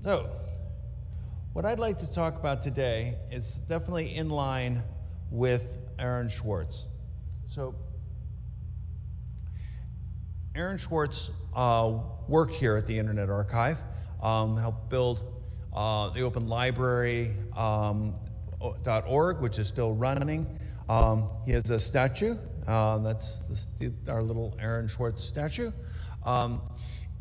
So, what I'd like to talk about today is definitely in line with Aaron Swartz. So, Aaron Swartz worked here at the Internet Archive, helped build the Open Library .org, which is still running. He has a statue. That's our little Aaron Swartz statue.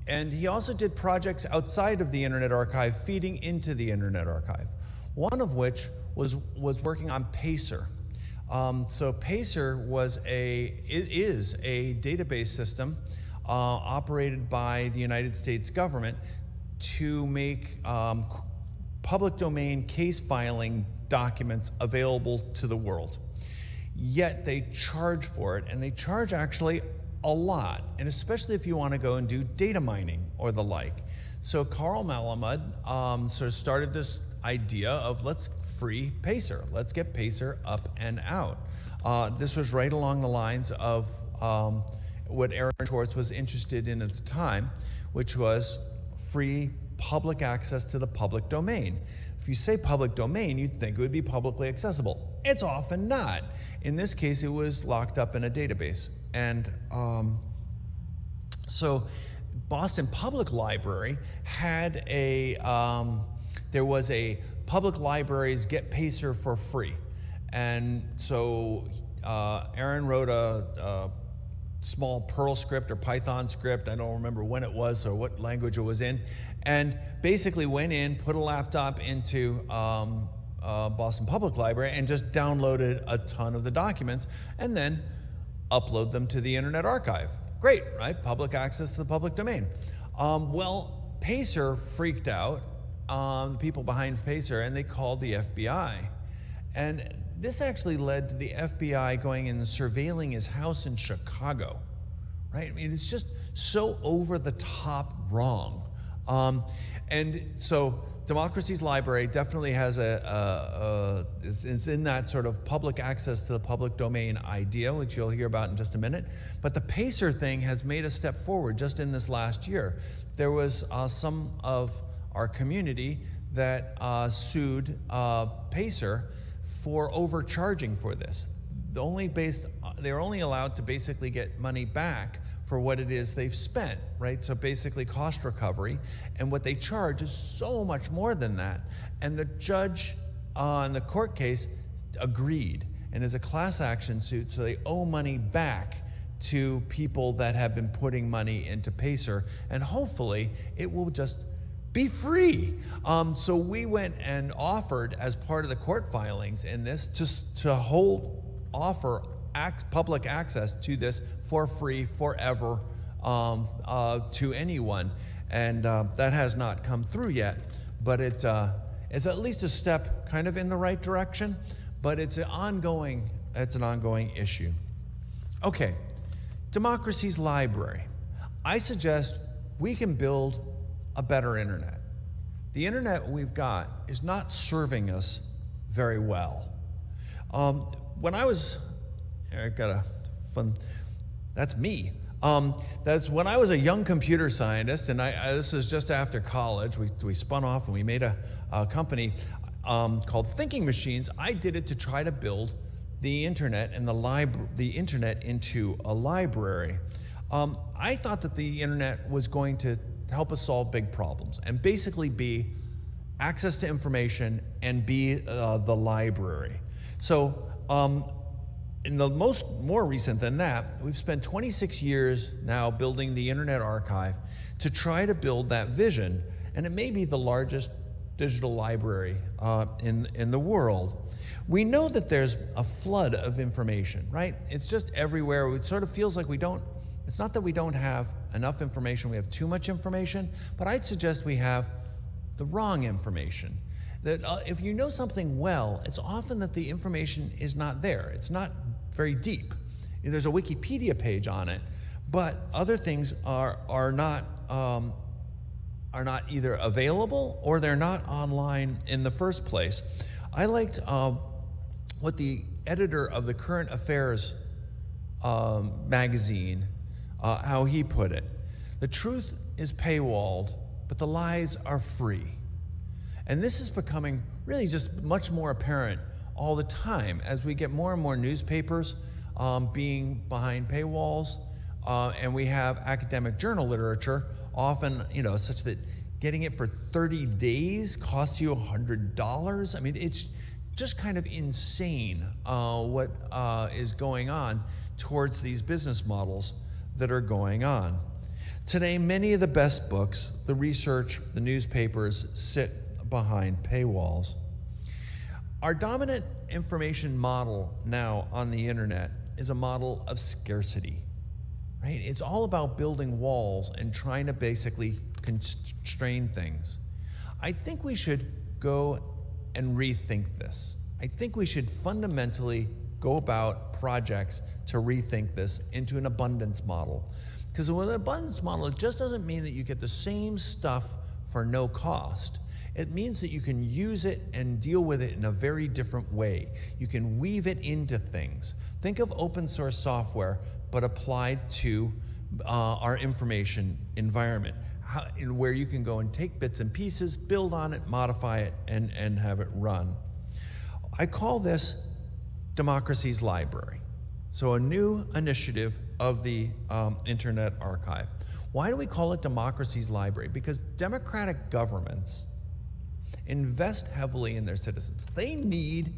And he also did projects outside of the Internet Archive, feeding into the Internet Archive. One of which was working on Pacer. So Pacer is a database system operated by the United States government to make public domain case filing documents available to the world. Yet they charge for it, and they charge actually a lot, and especially if you want to go and do data mining or the like. So Carl Malamud sort of started this idea of let's free Pacer. Let's get Pacer up and out. This was right along the lines of what Aaron Swartz was interested in at the time, which was free public access to the public domain. If you say public domain, you'd think it would be publicly accessible. It's often not. In this case, it was locked up in a database. And so Boston Public Library had there was a public libraries get Pacer for free. And so Aaron wrote a small Perl script or Python script, I don't remember when it was or what language it was in, and basically went in, put a laptop into Boston Public Library and just downloaded a ton of the documents and then upload them to the Internet Archive. Great, right? Public access to the public domain. Well, Pacer freaked out, the people behind Pacer, and they called the FBI. And this actually led to the FBI going and surveilling his house in Chicago, right? I mean, it's just so over the top wrong. And so Democracy's Library definitely has is in that sort of public access to the public domain idea, which you'll hear about in just a minute. But the Pacer thing has made a step forward just in this last year. There was some of our community that sued Pacer for overcharging for this. They're only allowed to basically get money back for what it is they've spent, right? So basically cost recovery, and what they charge is so much more than that. And the judge in the court case agreed, and is a class action suit, so they owe money back to people that have been putting money into Pacer, and hopefully it will just be free. So we went and offered, as part of the court filings in this, to offer public access to this for free forever to anyone. And that has not come through yet, but it is at least a step kind of in the right direction, but it's an ongoing issue. Okay, Democracy's Library. I suggest we can build a better internet. The internet we've got is not serving us very well. When I was, I got a fun, that's me. That's when I was a young computer scientist, and this is just after college. We spun off and we made a company called Thinking Machines. I did it to try to build the internet and the internet into a library. I thought that the internet was going to help us solve big problems and basically be access to information and be the library. So in the more recent than that, we've spent 26 years now building the Internet Archive to try to build that vision, and it may be the largest digital library in the world. We know that there's a flood of information, right? It's just everywhere. It sort of feels like it's not that we don't have enough information, we have too much information, but I'd suggest we have the wrong information. That if you know something well, it's often that the information is not there. It's not very deep. There's a Wikipedia page on it, but other things are not either available or they're not online in the first place. I liked what the editor of the Current Affairs magazine, how he put it. The truth is paywalled, but the lies are free. And this is becoming really just much more apparent all the time as we get more and more newspapers being behind paywalls, and we have academic journal literature, often, such that getting it for 30 days costs you $100. I mean, it's just kind of insane what is going on towards these business models that are going on. Today, many of the best books, the research, the newspapers sit behind paywalls. Our dominant information model now on the internet is a model of scarcity, right? It's all about building walls and trying to basically constrain things. I think we should go and rethink this. I think we should fundamentally go about projects to rethink this into an abundance model. Because with an abundance model, it just doesn't mean that you get the same stuff for no cost. It means that you can use it and deal with it in a very different way. You can weave it into things. Think of open source software, but applied to our information environment, where you can go and take bits and pieces, build on it, modify it, and have it run. I call this Democracy's Library. So a new initiative of the Internet Archive. Why do we call it Democracy's Library? Because democratic governments invest heavily in their citizens. They need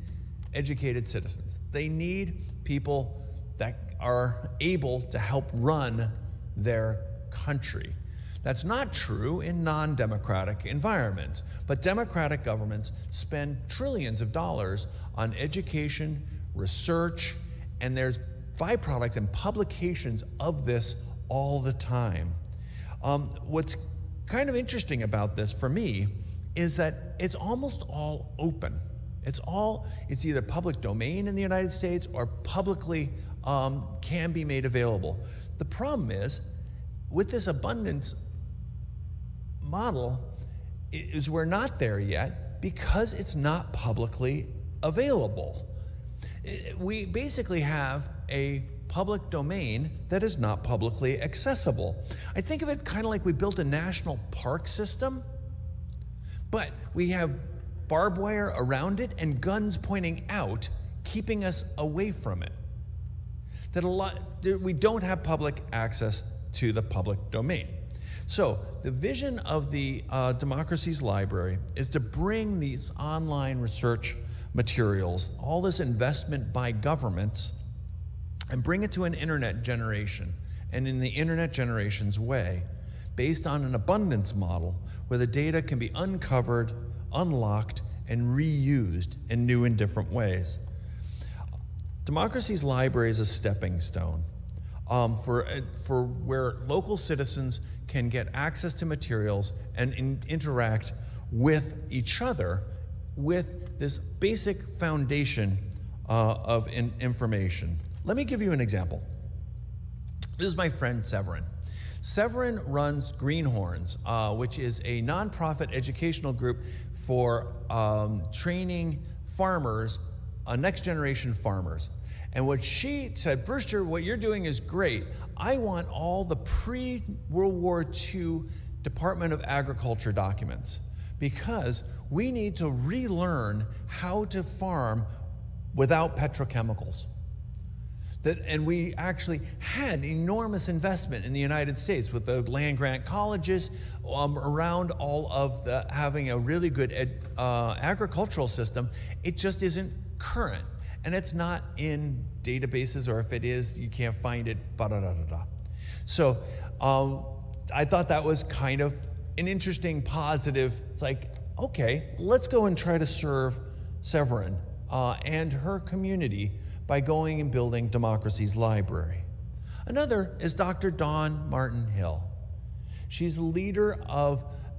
educated citizens. They need people that are able to help run their country. That's not true in non-democratic environments, but democratic governments spend trillions of dollars on education, research, and there's byproducts and publications of this all the time. What's kind of interesting about this for me is that it's almost all open. It's either public domain in the United States or publicly can be made available. The problem is, with this abundance model, is we're not there yet because it's not publicly available. We basically have a public domain that is not publicly accessible. I think of it kind of like we built a national park system, but we have barbed wire around it and guns pointing out, keeping us away from it. We don't have public access to the public domain. So the vision of the Democracy's Library is to bring these online research materials, all this investment by governments, and bring it to an internet generation, and in the internet generation's way, based on an abundance model where the data can be uncovered, unlocked, and reused in new and different ways. Democracy's Library is a stepping stone for where local citizens can get access to materials and interact with each other with this basic foundation of information. Let me give you an example. This is my friend Severin. Severin runs Greenhorns, which is a nonprofit educational group for training farmers, next generation farmers. And what she said, Brewster, what you're doing is great. I want all the pre-World War II Department of Agriculture documents because we need to relearn how to farm without petrochemicals. And we actually had enormous investment in the United States with the land-grant colleges around all of having a really good agricultural system. It just isn't current. And it's not in databases, or if it is, you can't find it, So I thought that was kind of an interesting, positive, it's like, okay, let's go and try to serve Severin and her community by going and building Democracy's Library. Another is Dr. Dawn Martin Hill. She's the leader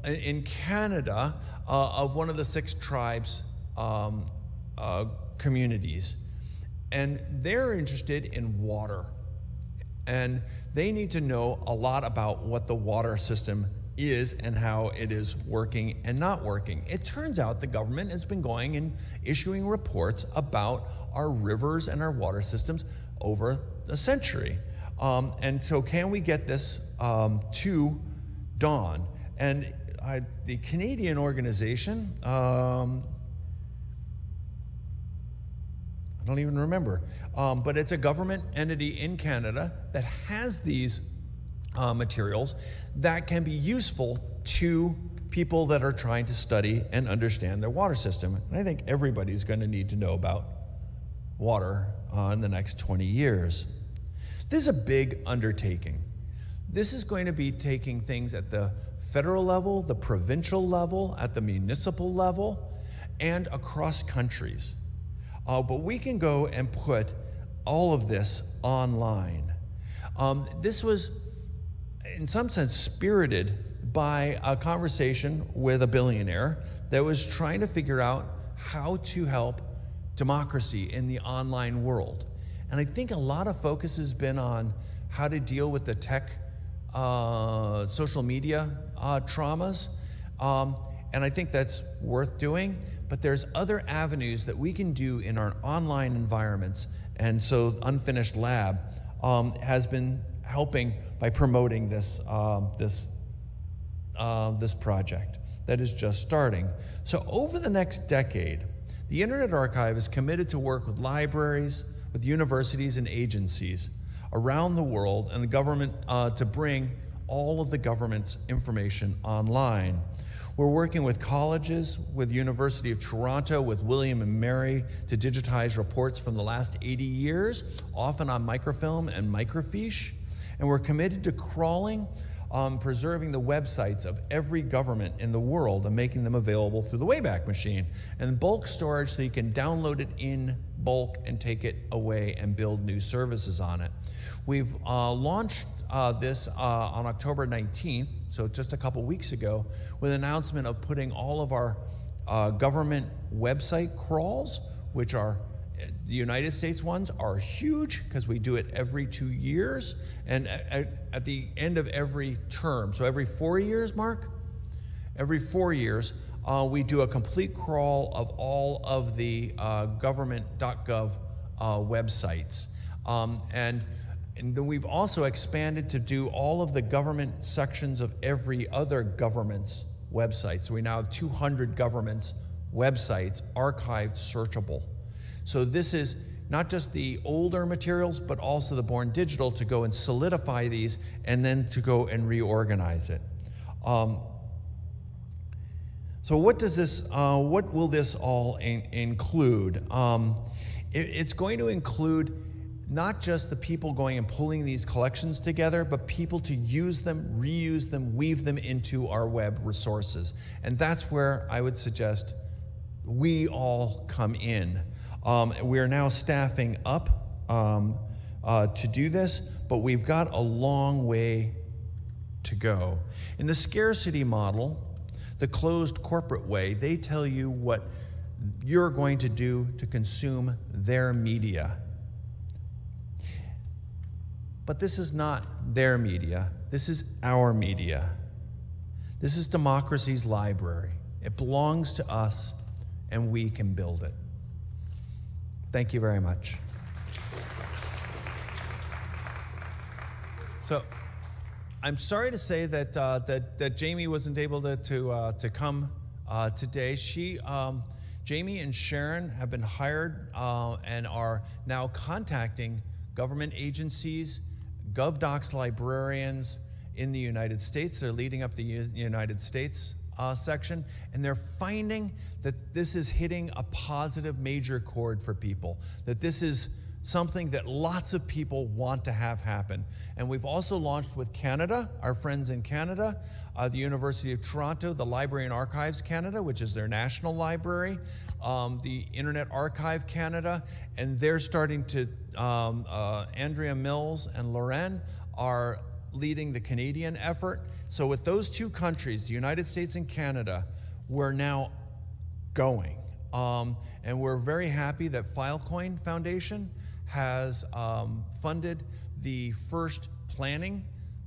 in Canada, of one of the 6 tribes communities, and they're interested in water, and they need to know a lot about what the water system is and how it is working and not working. It turns out the government has been going and issuing reports about our rivers and our water systems over a century. And so can we get this to Dawn? And the Canadian organization, I don't even remember, but it's a government entity in Canada that has these materials that can be useful to people that are trying to study and understand their water system. And I think everybody's going to need to know about water in the next 20 years. This is a big undertaking. This is going to be taking things at the federal level, the provincial level, at the municipal level, and across countries. But we can go and put all of this online. This was, in some sense, spirited by a conversation with a billionaire that was trying to figure out how to help democracy in the online world. And I think a lot of focus has been on how to deal with the tech, social media traumas. And I think that's worth doing, but there's other avenues that we can do in our online environments. And so Unfinished Lab has been helping by promoting this, this project that is just starting. So over the next decade, the Internet Archive is committed to work with libraries, with universities and agencies around the world and the government to bring all of the government's information online. We're working with colleges, with University of Toronto, with William and Mary to digitize reports from the last 80 years, often on microfilm and microfiche. And we're committed to crawling, preserving the websites of every government in the world and making them available through the Wayback Machine. And bulk storage so you can download it in bulk and take it away and build new services on it. We've launched this on October 19th, so just a couple weeks ago, with an announcement of putting all of our government website crawls, which are the United States ones are huge because we do it every 2 years and at the end of every term. So every 4 years, Mark? Every 4 years, we do a complete crawl of all of the government.gov websites. And then we've also expanded to do all of the government sections of every other government's website. So we now have 200 governments' websites archived, searchable. So this is not just the older materials, but also the Born Digital to go and solidify these and then to go and reorganize it. So what does this, what will this all include? It's going to include not just the people going and pulling these collections together, but people to use them, reuse them, weave them into our web resources. And that's where I would suggest we all come in. We are now staffing up to do this, but we've got a long way to go. In the scarcity model, the closed corporate way, they tell you what you're going to do to consume their media. But this is not their media. This is our media. This is democracy's library. It belongs to us, and we can build it. Thank you very much. So, I'm sorry to say that that Jamie wasn't able to come today. Jamie and Sharon have been hired and are now contacting government agencies, GovDocs librarians in the United States. They're leading up the United States section, and they're finding that this is hitting a positive major chord for people, that this is something that lots of people want to have happen. And we've also launched with Canada, our friends in Canada, the University of Toronto, the Library and Archives Canada, which is their national library, the Internet Archive Canada, and they're starting to, Andrea Mills and Loren are leading the Canadian effort. So with those two countries, the United States and Canada, we're now going. And we're very happy that Filecoin Foundation has funded the first planning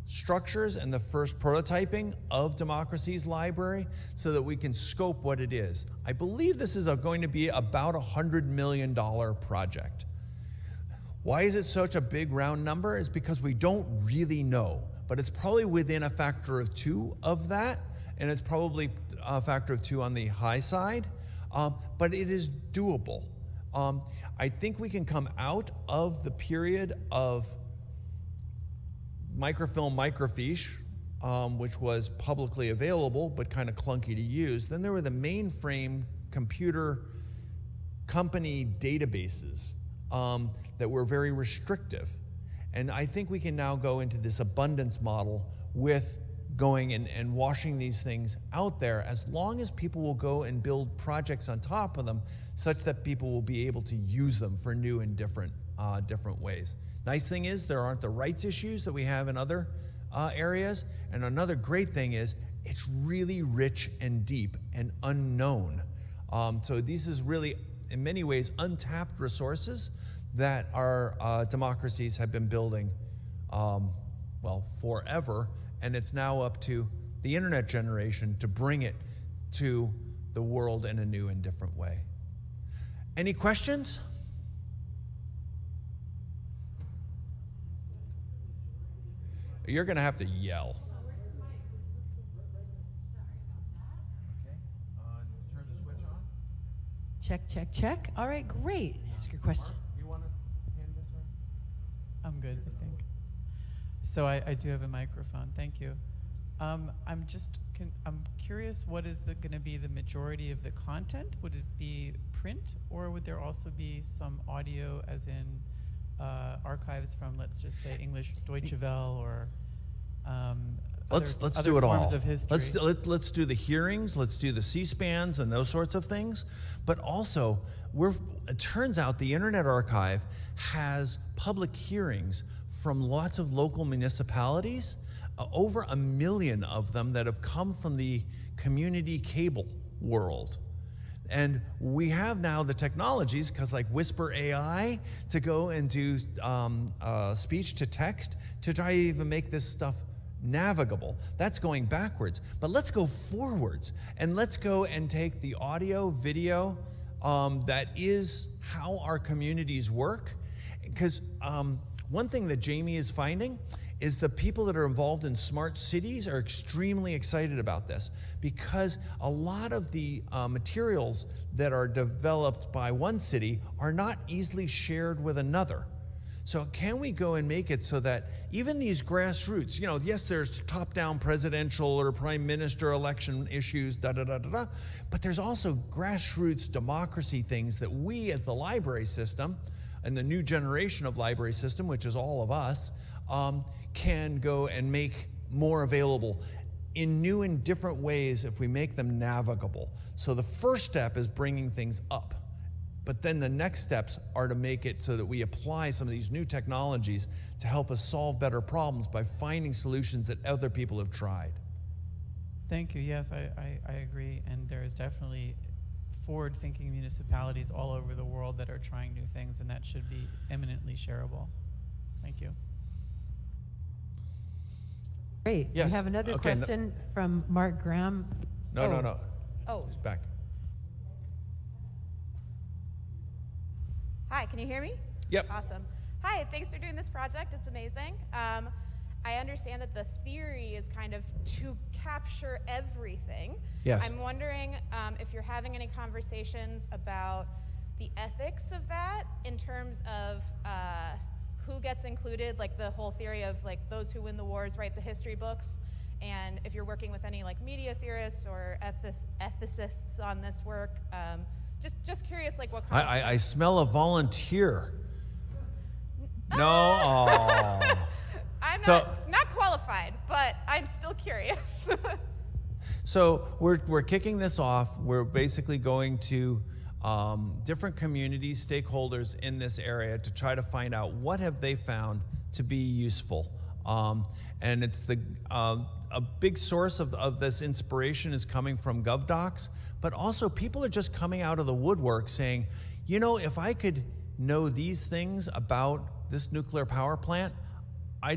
structures and the first prototyping of Democracy's library so that we can scope what it is. I believe this is going to be about a $100 million project. Why is it such a big round number? It's because we don't really know, but it's probably within a factor of 2 of that, and it's probably a factor of 2 on the high side, but it is doable. I think we can come out of the period of microfilm, microfiche, which was publicly available but kind of clunky to use. Then there were the mainframe computer company databases that were very restrictive. And I think we can now go into this abundance model with going and washing these things out there, as long as people will go and build projects on top of them such that people will be able to use them for new and different ways. Nice thing is there aren't the rights issues that we have in other areas. And another great thing is it's really rich and deep and unknown. So this is really, in many ways, untapped resources that our democracies have been building, well, forever. And it's now up to the internet generation to bring it to the world in a new and different way. Any questions? You're going to have to yell. Okay. Turn the switch on. Check, check, check. All right, great. Ask your question. You want to hand this around? I'm good, I think. So I do have a microphone. Thank you. I'm curious, what is going to be the majority of the content? Would it be print, or would there also be some audio, as in archives from, let's just say, English Deutsche Welle, or Let's other do it all. forms of history? Let's do the hearings. Let's do the C-SPANs and those sorts of things. But also, it turns out the Internet Archive has public hearings from lots of local municipalities, over 1 million of them that have come from the community cable world. And we have now the technologies, because like Whisper AI, to go and do speech to text to try to even make this stuff navigable. That's going backwards. But let's go forwards, and let's go and take the audio, video, that is how our communities work. Because one thing that Jamie is finding is the people that are involved in smart cities are extremely excited about this, because a lot of the materials that are developed by one city are not easily shared with another. So can we go and make it so that even these grassroots, yes, there's top-down presidential or prime minister election issues, but there's also grassroots democracy things that we as the library system and the new generation of library system, which is all of us, can go and make more available in new and different ways if we make them navigable. So the first step is bringing things up. But then the next steps are to make it so that we apply some of these new technologies to help us solve better problems by finding solutions that other people have tried. Thank you. Yes, I agree. And there is definitely forward-thinking municipalities all over the world that are trying new things, and that should be eminently shareable. Thank you. Great. Yes. We have another Okay, question from Mark Graham. No. Oh. He's back. Hi, can you hear me? Yep. Awesome. Hi, thanks for doing this project. It's amazing. I understand that the theory is kind of to capture everything. Yes. I'm wondering if you're having any conversations about the ethics of that in terms of who gets included, like the whole theory of like those who win the wars write the history books, and if you're working with any like media theorists or ethicists on this work. Just curious, like what kind of... I smell a volunteer. No. Oh. I'm not qualified, but I'm still curious. So we're kicking this off. We're basically going to different communities, stakeholders in this area to try to find out what have they found to be useful. And it's a big source of this inspiration is coming from GovDocs, but also people are just coming out of the woodwork saying, if I could know these things about this nuclear power plant,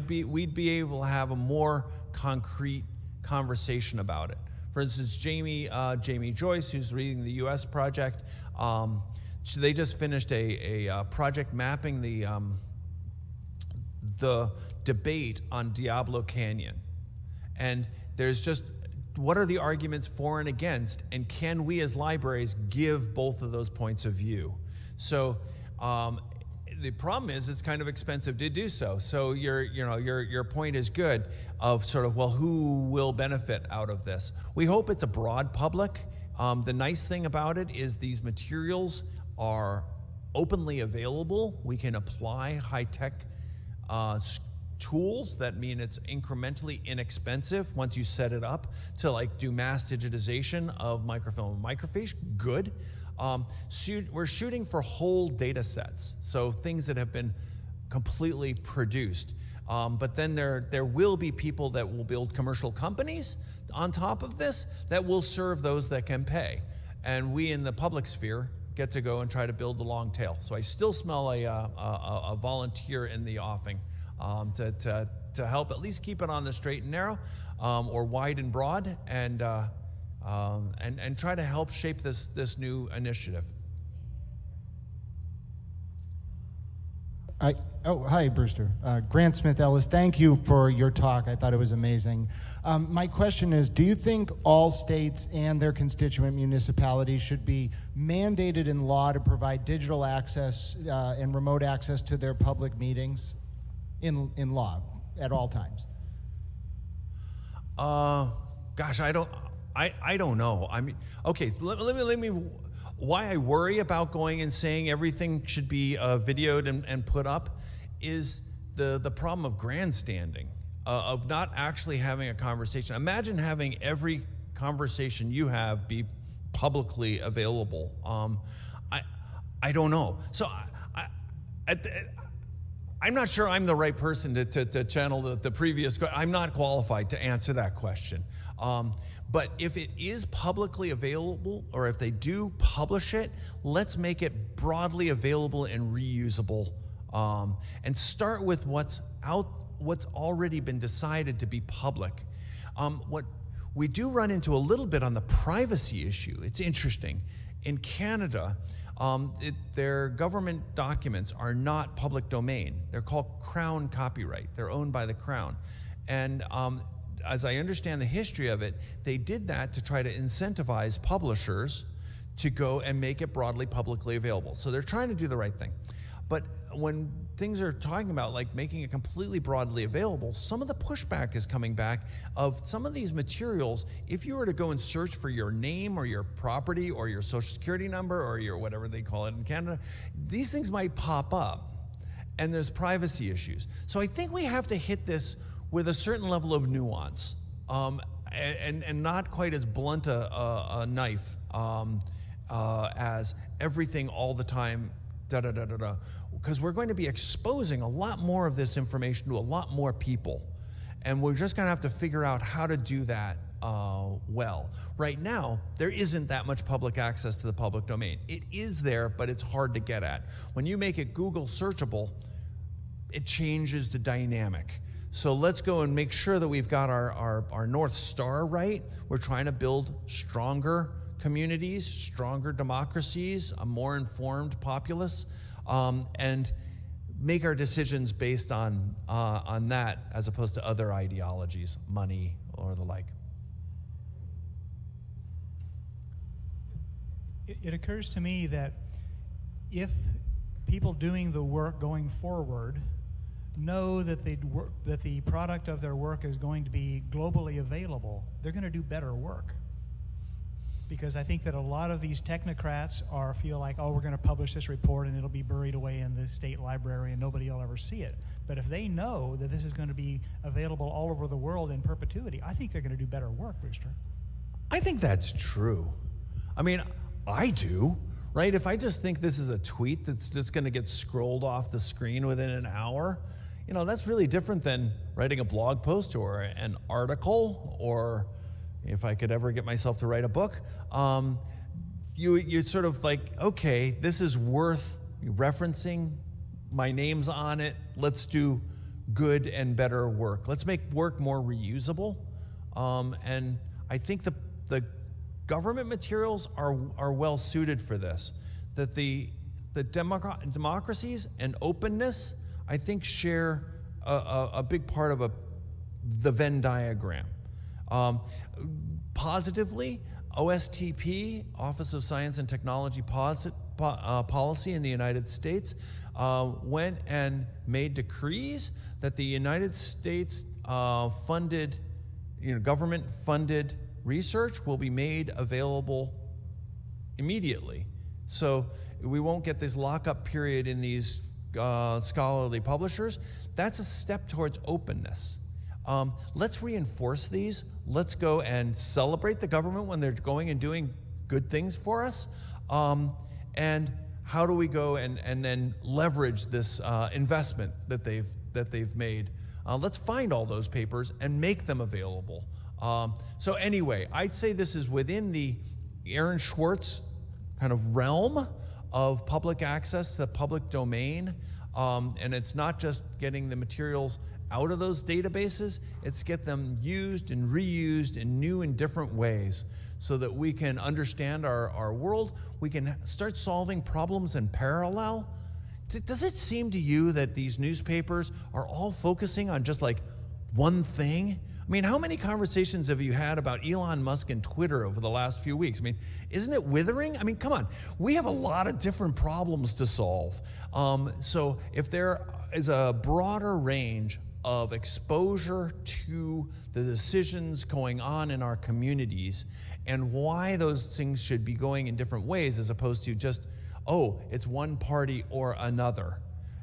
we'd be able to have a more concrete conversation about it. For instance, Jamie Joyce, who's leading the U.S. project, they just finished a project mapping the debate on Diablo Canyon. And there's just what are the arguments for and against, and can we as libraries give both of those points of view? So the problem is it's kind of expensive to do so. So your point is good of sort of, well, who will benefit out of this? We hope it's a broad public. The nice thing about it is these materials are openly available. We can apply high-tech tools that mean it's incrementally inexpensive once you set it up to like do mass digitization of microfilm and microfiche. Good. We're shooting for whole data sets, so things that have been completely produced. But then there will be people that will build commercial companies on top of this that will serve those that can pay. And we in the public sphere get to go and try to build the long tail. So I still smell a volunteer in the offing to help at least keep it on the straight and narrow, or wide and broad, and try to help shape this new initiative. Hi, Brewster. Grant Smith Ellis, thank you for your talk. I thought it was amazing. My question is, do you think all states and their constituent municipalities should be mandated in law to provide digital access and remote access to their public meetings in law at all times? Gosh, I don't know. I mean, okay, let me why I worry about going and saying everything should be videoed and put up is the problem of grandstanding, of not actually having a conversation. Imagine having every conversation you have be publicly available. I don't know. So I'm not sure I'm the right person to channel the previous. I'm not qualified to answer that question. But if it is publicly available, or if they do publish it, let's make it broadly available and reusable, and start with what's already been decided to be public. What we do run into a little bit on the privacy issue. It's interesting. In Canada, their government documents are not public domain. They're called Crown copyright. They're owned by the Crown. And as I understand the history of it, they did that to try to incentivize publishers to go and make it broadly publicly available. So they're trying to do the right thing. But when things are talking about like making it completely broadly available, some of the pushback is coming back of some of these materials. If you were to go and search for your name or your property or your social security number or your whatever they call it in Canada, these things might pop up, and there's privacy issues. So I think we have to hit this with a certain level of nuance, and not quite as blunt a knife as everything all the time, because we're going to be exposing a lot more of this information to a lot more people, and we're just going to have to figure out how to do that well. Right now, there isn't that much public access to the public domain. It is there, but it's hard to get at. When you make it Google searchable, it changes the dynamic. So let's go and make sure that we've got our North Star right. We're trying to build stronger communities, stronger democracies, a more informed populace, and make our decisions based on that as opposed to other ideologies, money, or the like. It occurs to me that if people doing the work going forward know that the product of their work is going to be globally available, they're going to do better work. Because I think that a lot of these technocrats feel like, oh, we're going to publish this report and it'll be buried away in the state library and nobody will ever see it. But if they know that this is going to be available all over the world in perpetuity, I think they're going to do better work, Brewster. I think that's true. I mean, I do, right? If I just think this is a tweet that's just going to get scrolled off the screen within an hour, you know, that's really different than writing a blog post or an article, or if I could ever get myself to write a book. You sort of like, okay, this is worth referencing. My name's on it. Let's do good and better work. Let's make work more reusable. And I think the government materials are well suited for this. That the democracies and openness, I think, share a big part of the Venn diagram. Positively, OSTP, Office of Science and Technology Policy in the United States, went and made decrees that the United States funded, government-funded research will be made available immediately. So we won't get this lockup period in these scholarly publishers. That's a step towards openness. Let's reinforce these. Let's go and celebrate the government when they're going and doing good things for us. And how do we go and then leverage this investment that they've made? Let's find all those papers and make them available. So anyway, I'd say this is within the Aaron Swartz kind of realm of public access to the public domain. And it's not just getting the materials out of those databases, it's get them used and reused in new and different ways so that we can understand our world, we can start solving problems in parallel. Does it seem to you that these newspapers are all focusing on just like one thing? I mean, how many conversations have you had about Elon Musk and Twitter over the last few weeks? I mean, isn't it withering? I mean, come on. We have a lot of different problems to solve. So if there is a broader range of exposure to the decisions going on in our communities and why those things should be going in different ways as opposed to just, oh, it's one party or another.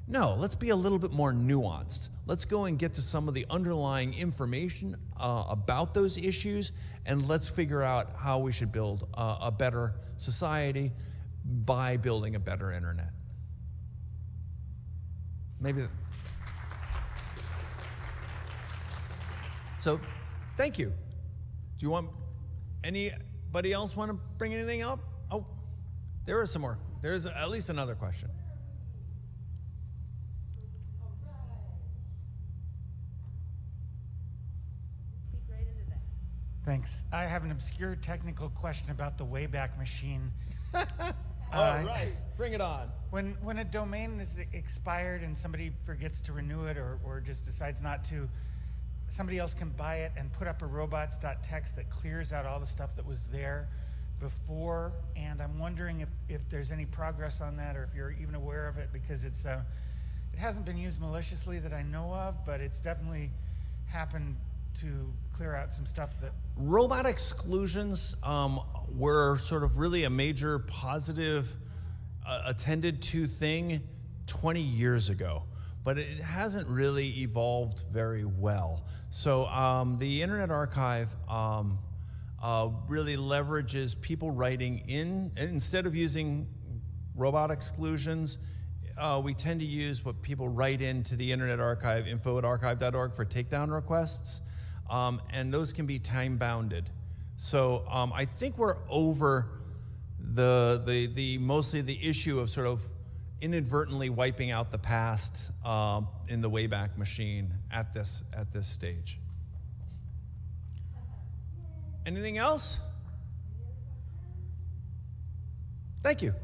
No, let's be a little bit more nuanced. Let's go and get to some of the underlying information about those issues, and let's figure out how we should build a better society by building a better internet. Maybe. So, thank you. Do you want anybody else want to bring anything up? Oh, there is some more. There's at least another question. Thanks. I have an obscure technical question about the Wayback Machine. All right, bring it on. When a domain is expired and somebody forgets to renew it or just decides not to, somebody else can buy it and put up a robots.txt that clears out all the stuff that was there before. And I'm wondering if there's any progress on that or if you're even aware of it, because it hasn't been used maliciously that I know of, but it's definitely happened to clear out some stuff that... Robot exclusions were sort of really a major positive attended to thing 20 years ago, but it hasn't really evolved very well. So the Internet Archive really leverages people writing in, and instead of using robot exclusions, we tend to use what people write into the Internet Archive, info@archive.org, for takedown requests. And those can be time bounded. So I think we're over the mostly the issue of sort of inadvertently wiping out the past in the Wayback Machine at this stage. Anything else? Thank you.